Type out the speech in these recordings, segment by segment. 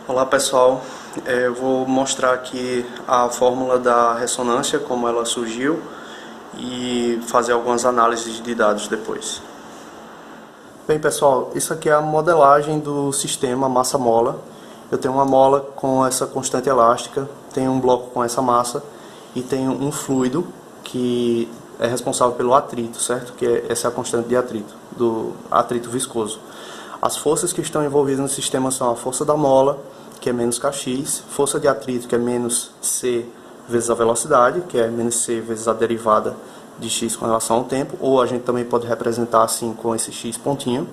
Olá pessoal, eu vou mostrar aqui a fórmula da ressonância, como ela surgiu, e fazer algumas análises de dados depois. Bem pessoal, isso aqui é a modelagem do sistema massa-mola. Eu tenho uma mola com essa constante elástica, tenho um bloco com essa massa e tenho um fluido que é responsável pelo atrito, certo? Essa é a constante de atrito, do atrito viscoso. As forças que estão envolvidas no sistema são a força da mola, que é menos kx, força de atrito, que é menos c vezes a velocidade, que é menos c vezes a derivada de x com relação ao tempo, ou a gente também pode representar assim com esse x pontinho.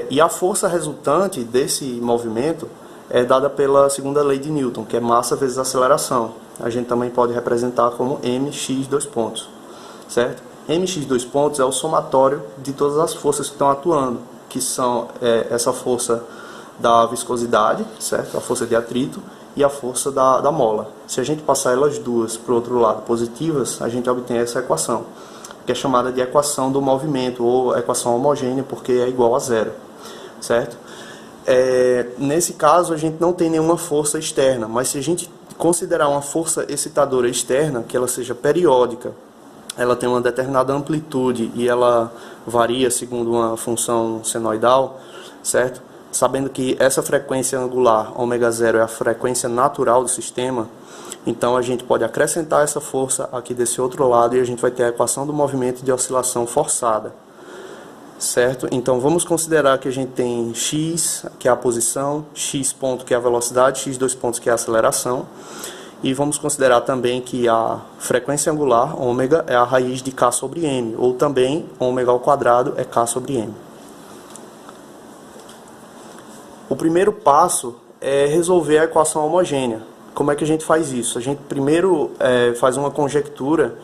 E a força resultante desse movimento é dada pela segunda lei de Newton, que é massa vezes aceleração. A gente também pode representar como mx dois pontos, certo? Mx dois pontos é o somatório de todas as forças que estão atuando, que são essa força da viscosidade, certo? A força de atrito e a força da mola. Se a gente passar elas duas para o outro lado positivas, a gente obtém essa equação, que é chamada de equação do movimento, ou equação homogênea, porque é igual a zero, certo? Nesse caso, a gente não tem nenhuma força externa, mas se a gente considerar uma força excitadora externa, que ela seja periódica, ela tem uma determinada amplitude e ela varia segundo uma função senoidal, certo? Sabendo que essa frequência angular, ω0, é a frequência natural do sistema, então a gente pode acrescentar essa força aqui desse outro lado e a gente vai ter a equação do movimento de oscilação forçada, certo? Então vamos considerar que a gente tem x, que é a posição, x ponto, que é a velocidade, x dois pontos, que é a aceleração, e vamos considerar também que a frequência angular, ω, é a raiz de k sobre m, ou também ω² é k sobre m. O primeiro passo é resolver a equação homogênea. Como é que a gente faz isso? A gente primeiro faz uma conjectura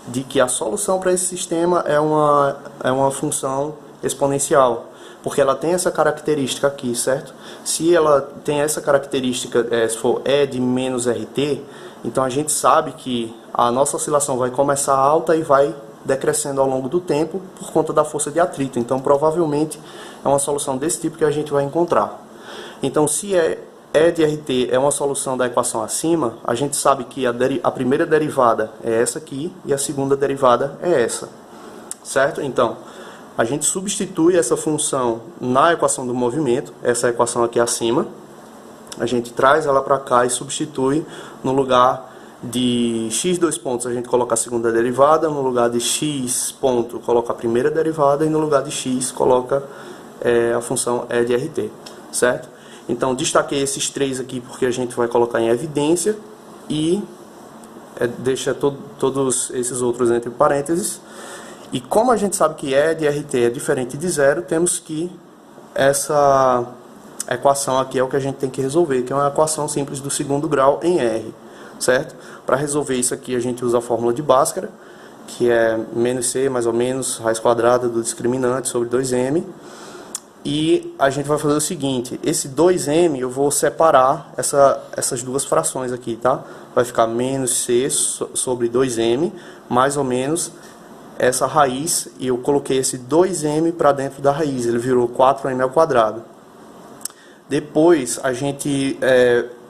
de que a solução para esse sistema é uma função exponencial, porque ela tem essa característica aqui, certo? Se ela tem essa característica, se for E de menos RT, então a gente sabe que a nossa oscilação vai começar alta e vai decrescendo ao longo do tempo por conta da força de atrito. Então provavelmente é uma solução desse tipo que a gente vai encontrar. Então se E de RT é uma solução da equação acima, a gente sabe que a primeira derivada é essa aqui e a segunda derivada é essa, certo? Então a gente substitui essa função na equação do movimento, essa equação aqui acima, a gente traz ela para cá e substitui no lugar de x dois pontos a gente coloca a segunda derivada, no lugar de x ponto coloca a primeira derivada e no lugar de x coloca a função E de RT, certo? Então destaquei esses três aqui porque a gente vai colocar em evidência e deixa todos esses outros entre parênteses. E como a gente sabe que E de RT é diferente de zero, temos que essa equação aqui é o que a gente tem que resolver, que é uma equação simples do segundo grau em R, certo? Para resolver isso aqui a gente usa a fórmula de Bhaskara, que é menos c mais ou menos raiz quadrada do discriminante sobre 2m. E a gente vai fazer o seguinte, esse 2m eu vou separar essas duas frações aqui, tá? Vai ficar menos c sobre 2m, mais ou menos essa raiz, e eu coloquei esse 2m para dentro da raiz, ele virou 4m². Depois,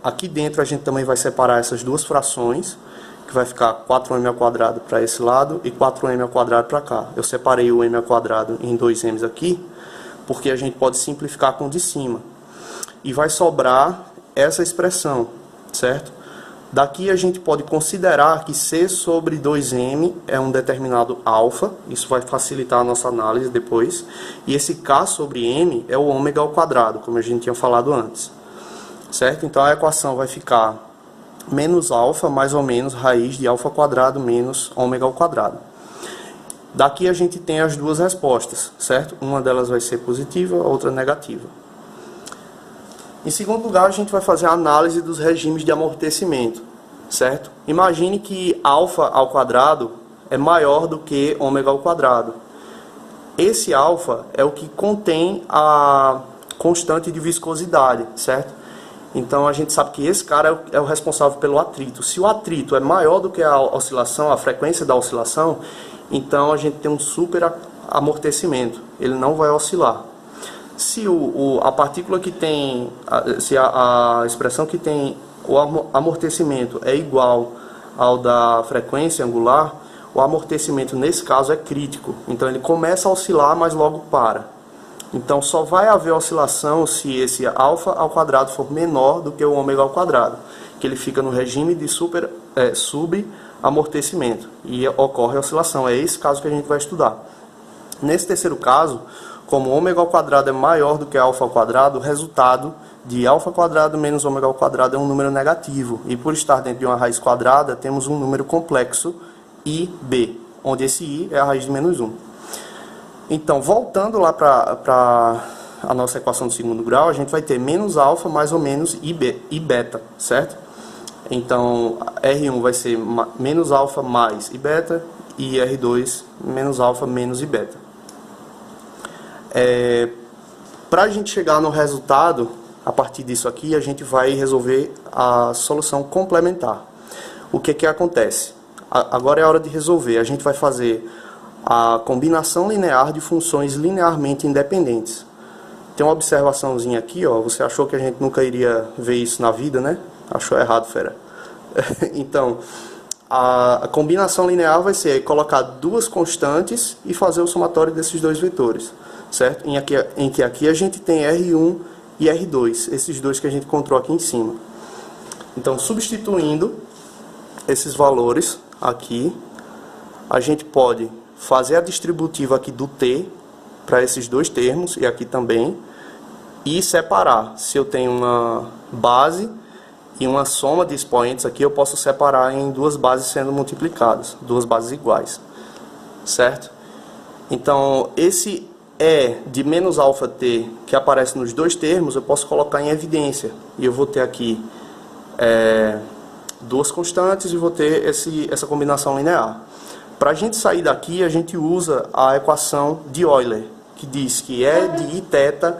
aqui dentro a gente também vai separar essas duas frações, que vai ficar 4m² para esse lado e 4m² para cá. Eu separei o m² em 2m's aqui, porque a gente pode simplificar com o de cima. E vai sobrar essa expressão, certo? Daqui a gente pode considerar que c sobre 2m é um determinado alfa, isso vai facilitar a nossa análise depois, e esse k sobre m é o ω², como a gente tinha falado antes, certo? Então a equação vai ficar menos alfa mais ou menos raiz de α² menos ω². Daqui a gente tem as duas respostas, certo? Uma delas vai ser positiva, a outra negativa. Em segundo lugar, a gente vai fazer a análise dos regimes de amortecimento, certo? Imagine que α² é maior do que ω². Esse alfa é o que contém a constante de viscosidade, certo? Então a gente sabe que esse cara é o responsável pelo atrito. Se o atrito é maior do que a oscilação, a frequência da oscilação, então a gente tem um super amortecimento, ele não vai oscilar. Se a partícula que tem, se a expressão que tem o amortecimento é igual ao da frequência angular, o amortecimento nesse caso é crítico. Então ele começa a oscilar, mas logo para. Então só vai haver oscilação se esse alfa ao quadrado for menor do que o ômega ao quadrado, que ele fica no regime de subamortecimento e ocorre a oscilação. É esse caso que a gente vai estudar. Nesse terceiro caso, como ômega ao quadrado é maior do que alfa ao quadrado, o resultado de alfa ao quadrado menos ômega ao quadrado é um número negativo. E por estar dentro de uma raiz quadrada, temos um número complexo IB, onde esse I é a raiz de menos 1. Então, voltando lá para a nossa equação do segundo grau, a gente vai ter menos alfa mais ou menos I beta, certo? Então, R1 vai ser menos alfa mais I beta e R2 menos alfa menos I beta. Para a gente chegar no resultado, a partir disso aqui, a gente vai resolver a solução complementar. O que acontece? Agora é a hora de resolver. A gente vai fazer a combinação linear de funções linearmente independentes. Tem uma observaçãozinha aqui, ó. Você achou que a gente nunca iria ver isso na vida, né? Achou errado, fera. Então, a combinação linear vai ser colocar duas constantes e fazer o somatório desses dois vetores, certo? Em que aqui a gente tem R1 e R2, esses dois que a gente encontrou aqui em cima. Então, substituindo esses valores aqui, a gente pode fazer a distributiva aqui do T para esses dois termos e aqui também, e separar. Se eu tenho uma base e uma soma de expoentes aqui, eu posso separar em duas bases sendo multiplicadas, duas bases iguais, certo? Então, esse E de menos alfa T que aparece nos dois termos, eu posso colocar em evidência. E eu vou ter aqui duas constantes e vou ter essa combinação linear. Para a gente sair daqui, a gente usa a equação de Euler, que diz que E de Iθ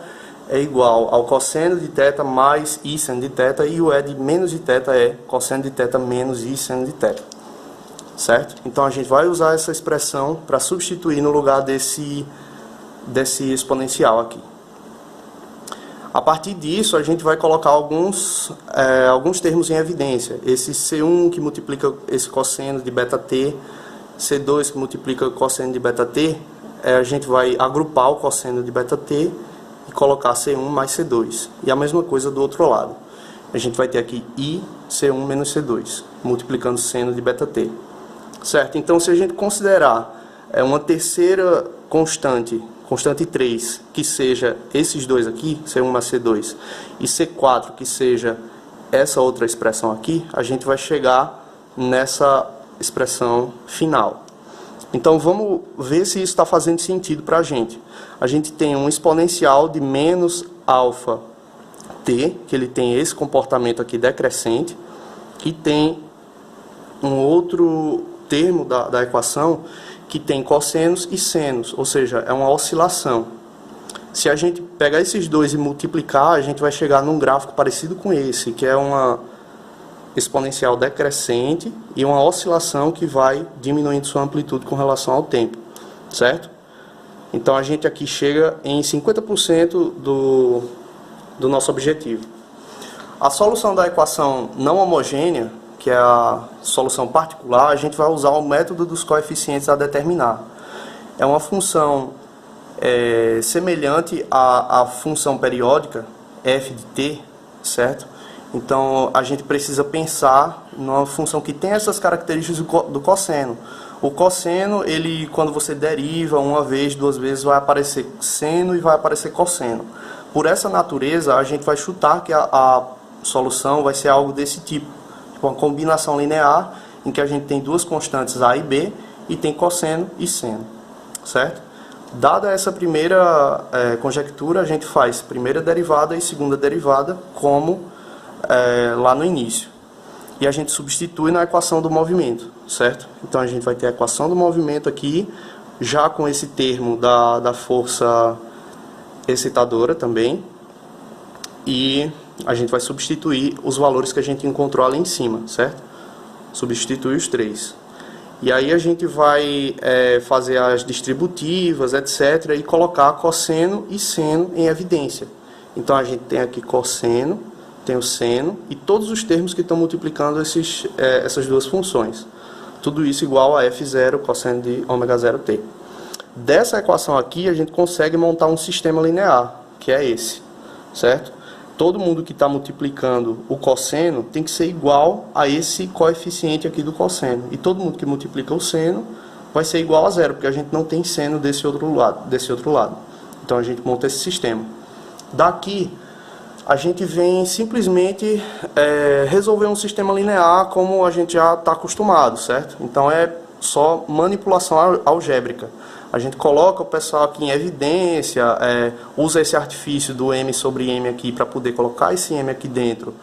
é igual ao cosseno de θ mais I seno de θ, e o E de menos de θ é cosseno de θ menos I seno de θ. Certo? Então a gente vai usar essa expressão para substituir no lugar desse exponencial aqui. A partir disso, a gente vai colocar alguns termos em evidência. Esse C1 que multiplica esse cosseno de beta-t, C2 que multiplica o cosseno de beta-t, a gente vai agrupar o cosseno de beta-t e colocar C1 mais C2. E a mesma coisa do outro lado. A gente vai ter aqui I, C1 menos C2, multiplicando seno de beta-t. Certo? Então, se a gente considerar uma terceira constante 3, que seja esses dois aqui, C1 mais C2, e C4, que seja essa outra expressão aqui, a gente vai chegar nessa expressão final. Então vamos ver se isso está fazendo sentido para a gente. A gente tem um exponencial de menos alfa t, que ele tem esse comportamento aqui decrescente, e tem um outro termo da equação que tem cossenos e senos, ou seja, é uma oscilação. Se a gente pegar esses dois e multiplicar, a gente vai chegar num gráfico parecido com esse, que é uma exponencial decrescente e uma oscilação que vai diminuindo sua amplitude com relação ao tempo, certo? Então a gente aqui chega em 50% do nosso objetivo. A solução da equação não homogênea, que é a solução particular, a gente vai usar o método dos coeficientes a determinar. É uma função semelhante à função periódica f de t, certo? Então a gente precisa pensar numa função que tem essas características do cosseno. O cosseno, ele, quando você deriva uma vez, duas vezes, vai aparecer seno e vai aparecer cosseno. Por essa natureza, a gente vai chutar que a solução vai ser algo desse tipo. Uma combinação linear em que a gente tem duas constantes A e B e tem cosseno e seno, certo? Dada essa primeira conjectura, a gente faz primeira derivada e segunda derivada como lá no início. E a gente substitui na equação do movimento, certo? Então a gente vai ter a equação do movimento aqui, já com esse termo da força excitadora também, e a gente vai substituir os valores que a gente encontrou ali em cima, certo? Substituir os três. E aí a gente vai fazer as distributivas, etc., e colocar cosseno e seno em evidência. Então a gente tem aqui cosseno, tem o seno e todos os termos que estão multiplicando essas duas funções. Tudo isso igual a f0 cosseno de ômega 0t. Dessa equação aqui a gente consegue montar um sistema linear, que é esse, certo? Todo mundo que está multiplicando o cosseno tem que ser igual a esse coeficiente aqui do cosseno. E todo mundo que multiplica o seno vai ser igual a zero, porque a gente não tem seno desse outro lado. Então a gente monta esse sistema. Daqui a gente vem simplesmente resolver um sistema linear como a gente já está acostumado, certo? Então é só manipulação algébrica. A gente coloca o pessoal aqui em evidência, usa esse artifício do m sobre m aqui para poder colocar esse m aqui dentro,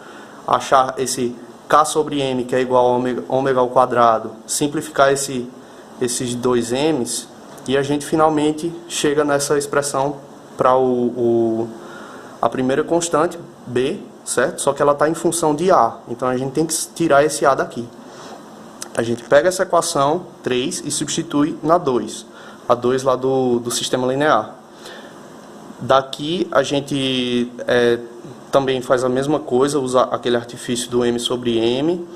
achar esse k sobre m que é igual a ômega ao quadrado, simplificar esses dois m's e a gente finalmente chega nessa expressão para a primeira constante, b, certo? Só que ela está em função de a, então a gente tem que tirar esse a daqui. A gente pega essa equação 3 e substitui na 2. A 2 lá do sistema linear. Daqui a gente também faz a mesma coisa, usa aquele artifício do m sobre m,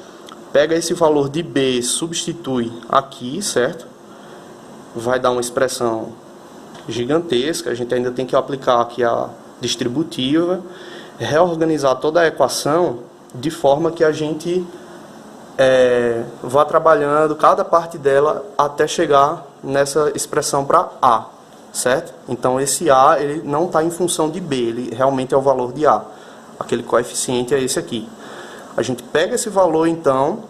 pega esse valor de b, substitui aqui, certo? Vai dar uma expressão gigantesca, a gente ainda tem que aplicar aqui a distributiva, reorganizar toda a equação de forma que a gente vá trabalhando cada parte dela até chegar nessa expressão para A, certo? Então esse A ele não está em função de B, ele realmente é o valor de A. Aquele coeficiente é esse aqui. A gente pega esse valor então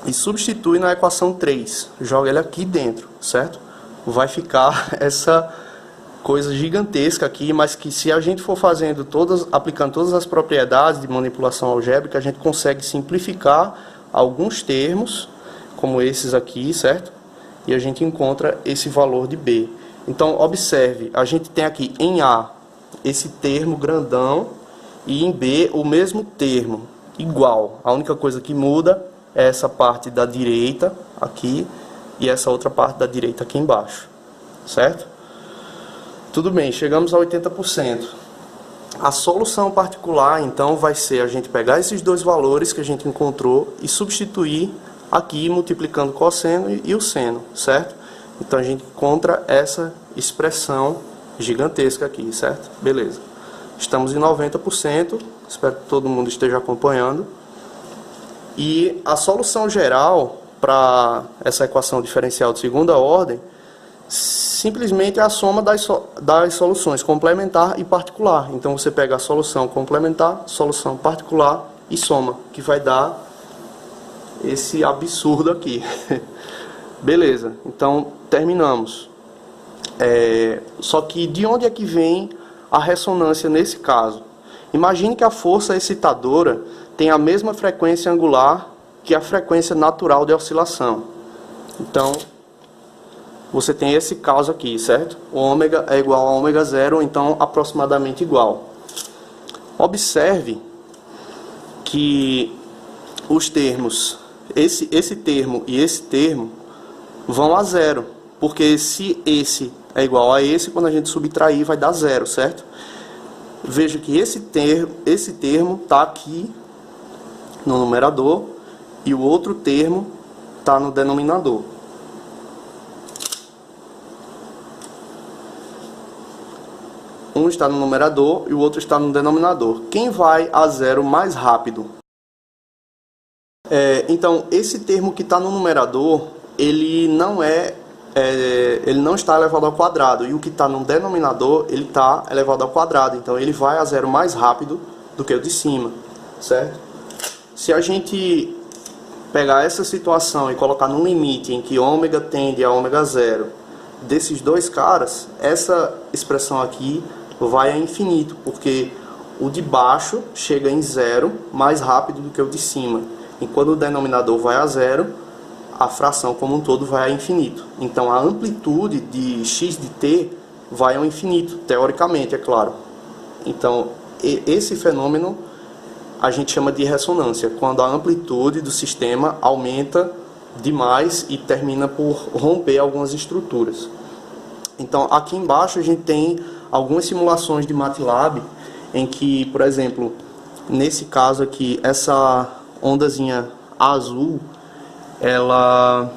e substitui na equação 3, joga ele aqui dentro, certo? Vai ficar essa coisa gigantesca aqui, mas que se a gente for fazendo aplicando todas as propriedades de manipulação algébrica, a gente consegue simplificar alguns termos, como esses aqui, certo? E a gente encontra esse valor de B. Então, observe, a gente tem aqui em A esse termo grandão e em B o mesmo termo, igual. A única coisa que muda é essa parte da direita aqui e essa outra parte da direita aqui embaixo, certo? Tudo bem, chegamos a 80%. A solução particular, então, vai ser a gente pegar esses dois valores que a gente encontrou e substituir aqui, multiplicando o cosseno e o seno, certo? Então, a gente encontra essa expressão gigantesca aqui, certo? Beleza. Estamos em 90%, espero que todo mundo esteja acompanhando. E a solução geral para essa equação diferencial de segunda ordem simplesmente é a soma das soluções complementar e particular. Então você pega a solução complementar, solução particular e soma, que vai dar esse absurdo aqui. Beleza, então terminamos. Só que de onde é que vem a ressonância nesse caso? Imagine que a força excitadora tem a mesma frequência angular que a frequência natural de oscilação. Então você tem esse caso aqui, certo? O ômega é igual a ômega zero, então aproximadamente igual. Observe que os termos, esse termo e esse termo, vão a zero. Porque se esse é igual a esse, quando a gente subtrair vai dar zero, certo? Veja que esse termo está aqui no numerador e o outro termo está no denominador. Um está no numerador e o outro está no denominador. Quem vai a zero mais rápido? Então, esse termo que está no numerador, ele não está elevado ao quadrado. E o que está no denominador, ele está elevado ao quadrado. Então, ele vai a zero mais rápido do que o de cima, certo? Se a gente pegar essa situação e colocar num limite em que ômega tende a ômega zero desses dois caras, essa expressão aqui vai a infinito, porque o de baixo chega em zero mais rápido do que o de cima. Enquanto o denominador vai a zero, a fração como um todo vai a infinito. Então a amplitude de x de t vai ao infinito, teoricamente, é claro. Então esse fenômeno a gente chama de ressonância, quando a amplitude do sistema aumenta demais e termina por romper algumas estruturas. Então aqui embaixo a gente tem algumas simulações de MATLAB em que, por exemplo, nesse caso aqui, essa ondazinha azul, ela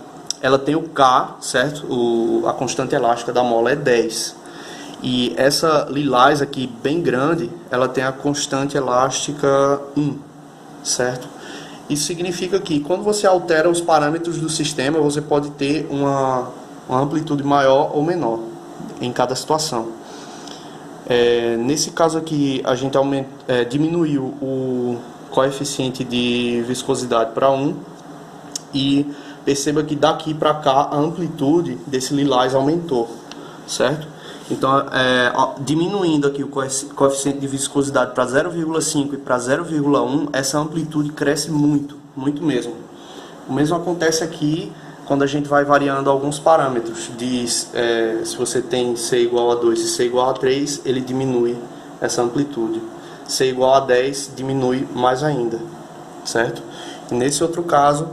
tem o K, certo? A constante elástica da mola é 10. E essa lilás aqui, bem grande, ela tem a constante elástica 1, certo? Isso significa que quando você altera os parâmetros do sistema, você pode ter uma amplitude maior ou menor em cada situação. Nesse caso aqui, a gente diminuiu o coeficiente de viscosidade para 1 e perceba que daqui para cá a amplitude desse lilás aumentou, certo? Então, diminuindo aqui o coeficiente de viscosidade para 0,5 e para 0,1, essa amplitude cresce muito, muito mesmo. O mesmo acontece aqui quando a gente vai variando alguns parâmetros. Se você tem C igual a 2 e C igual a 3, ele diminui essa amplitude. C igual a 10 diminui mais ainda, certo? E nesse outro caso,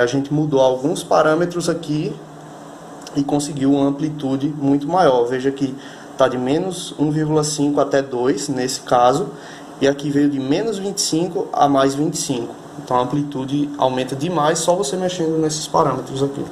a gente mudou alguns parâmetros aqui e conseguiu uma amplitude muito maior. Veja que está de menos 1,5 até 2 nesse caso, e aqui veio de menos 25 a mais 25. Então a amplitude aumenta demais só você mexendo nesses parâmetros aqui.